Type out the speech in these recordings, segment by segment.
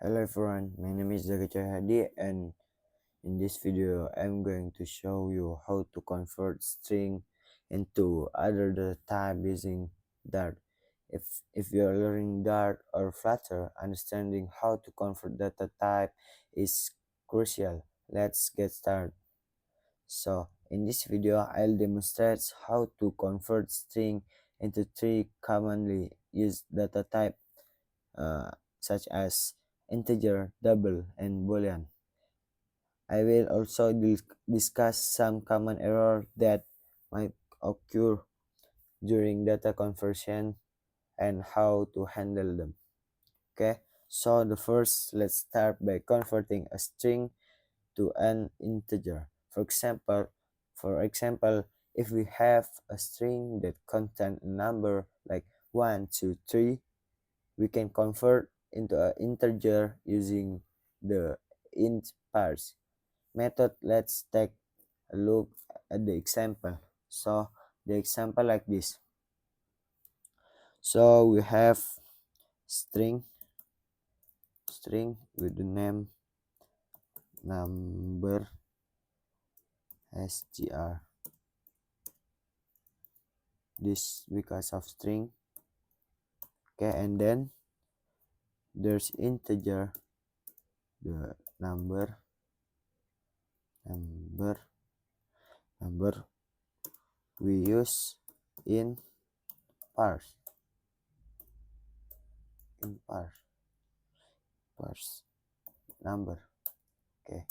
Hello everyone, my name is Zakaria Hadi, and in this video I'm going to show you how to convert string into other data type using Dart. If you are learning Dart or Flutter, understanding how to convert data type is crucial. Let's get started. So in this video I'll demonstrate how to convert string into three commonly used data type, uh, such as integer, double, and boolean. I will also discuss some common errors that might occur during data conversion and how to handle them. Okay, so let's start by converting a string to an integer. For example, if we have a string that contains a number like 1, 2, 3, we can convert into an integer using the int parse method. Let's take a look at the example. So the example like this. So we have string with the name number str. This because of string. Okay, and then there's integer, the number we use in parse parse number. Okay,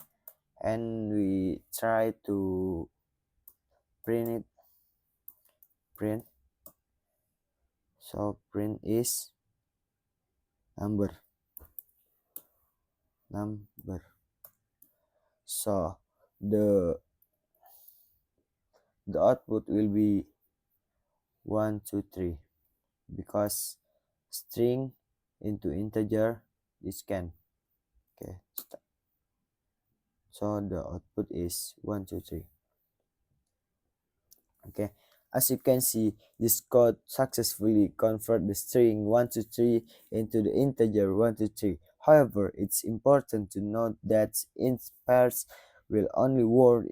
and we try to print so print is number. So the output will be 1, 2, 3 because string into integer is can. Okay, so the output is 1, 2, 3. Okay, as you can see, this code successfully convert the string 1, 2, 3 into the integer 1, 2, 3. However, it's important to note that int pairs will only work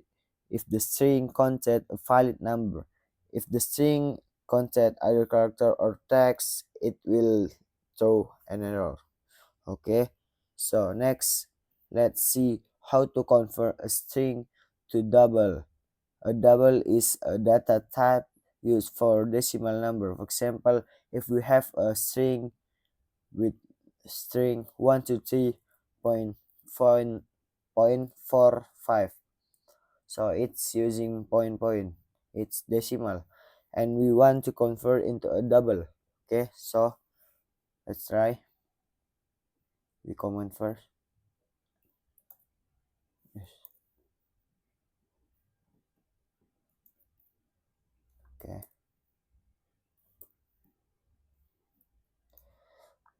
if the string contains a valid number. If the string contains either character or text, it will throw an error. Okay, so next, let's see how to convert a string to double. A double is a data type used for decimal number. For example, if we have a string with string 123.45, so it's using it's decimal, and we want to convert into a double. Okay, so let's try. We comment first. Yes. Okay.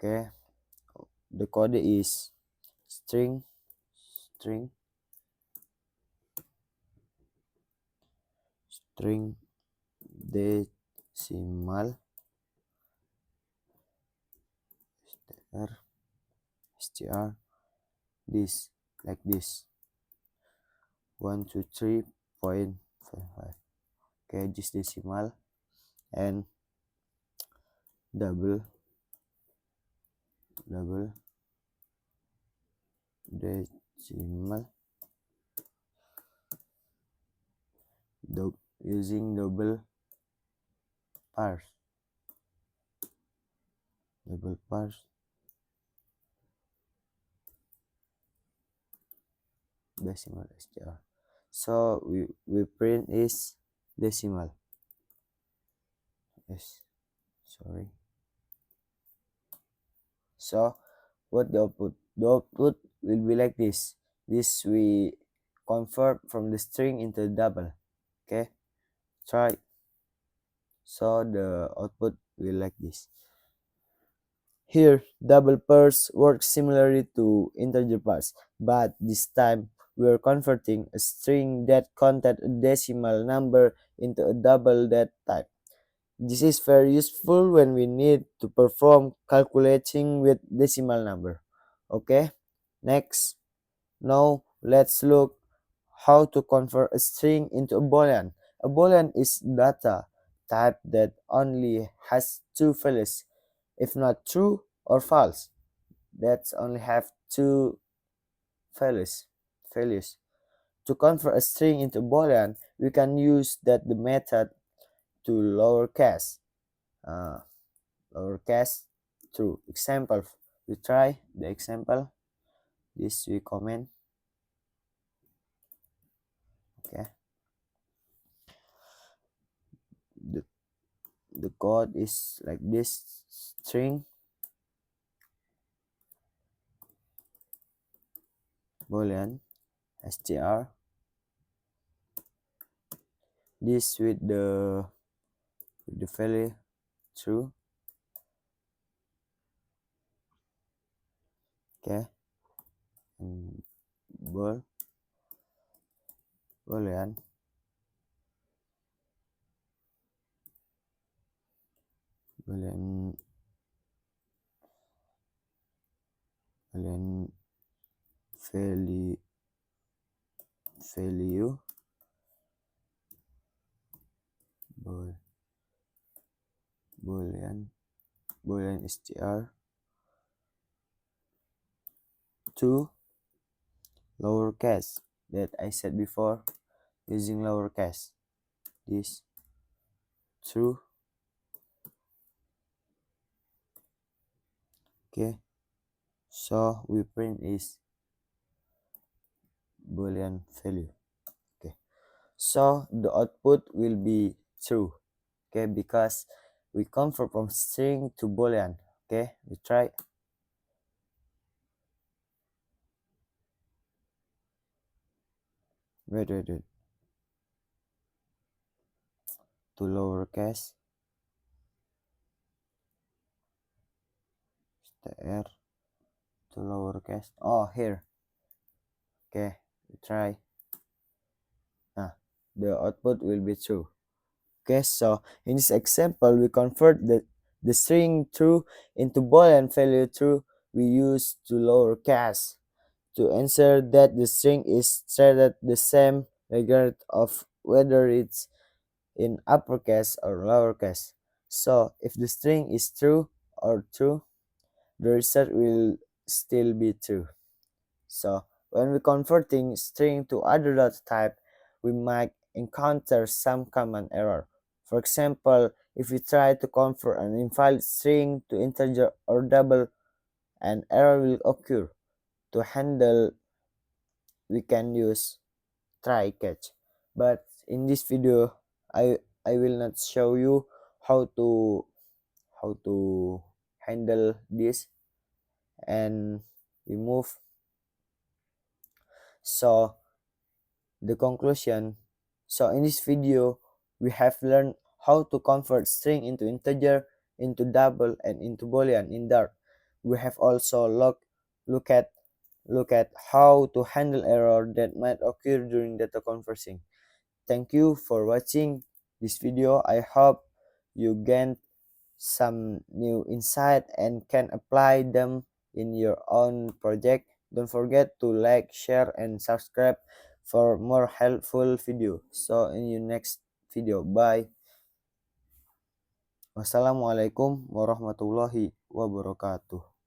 Okay, the code is string decimal str this like this 123.55. Okay, this decimal, and double decimal using double parse decimal str. So we print is decimal. Yes, sorry. So what the output? The output will be like this. This we convert from the string into double. Okay, try. So the output will like this. Here, double parse works similarly to integer parse, but this time we are converting a string that contains a decimal number into a double that type. This is very useful when we need to perform calculating with decimal number. Okay, next, now let's look how to convert a string into a boolean. A boolean is data type that only has two values, if not true or false. That's only have two values. values. To convert a string into Boolean, we can use that the method to lowercase, uh, lowercase true. Example, we try the example. This we comment. Okay, the the code is like this: string Boolean str. This with the value true. Okay, and Boolean Boolean Boolean value value bool, boolean str to lowercase that I said before, using lowercase. This true. Okay, so we print is boolean value. Okay, so the output will be true. Okay, because we convert from string to boolean. Okay, we try. Wait. To lowercase str to lowercase. Oh, here. Okay, we try. The output will be true. Okay, so in this example, we convert the string true into boolean value true. We use to lowercase to ensure that the string is treated the same regard of whether it's in uppercase or lowercase. So if the string is true or true, the result will still be true. So when we converting string to other data type, we might encounter some common error. For example, if we try to convert an invalid string to integer or double, an error will occur. To handle, we can use try catch. But in this video, I will not show you how to handle this and remove. So the conclusion. So in this video, we have learned how to convert string into integer, into double, and into boolean in Dart. We have also look at look at how to handle error that might occur during data conversing. Thank you for watching this video. I hope you gained some new insight and can apply them in your own project. Don't forget to like, share, and subscribe for more helpful video. So in your next video, bye. Wassalamualaikum warahmatullahi wabarakatuh.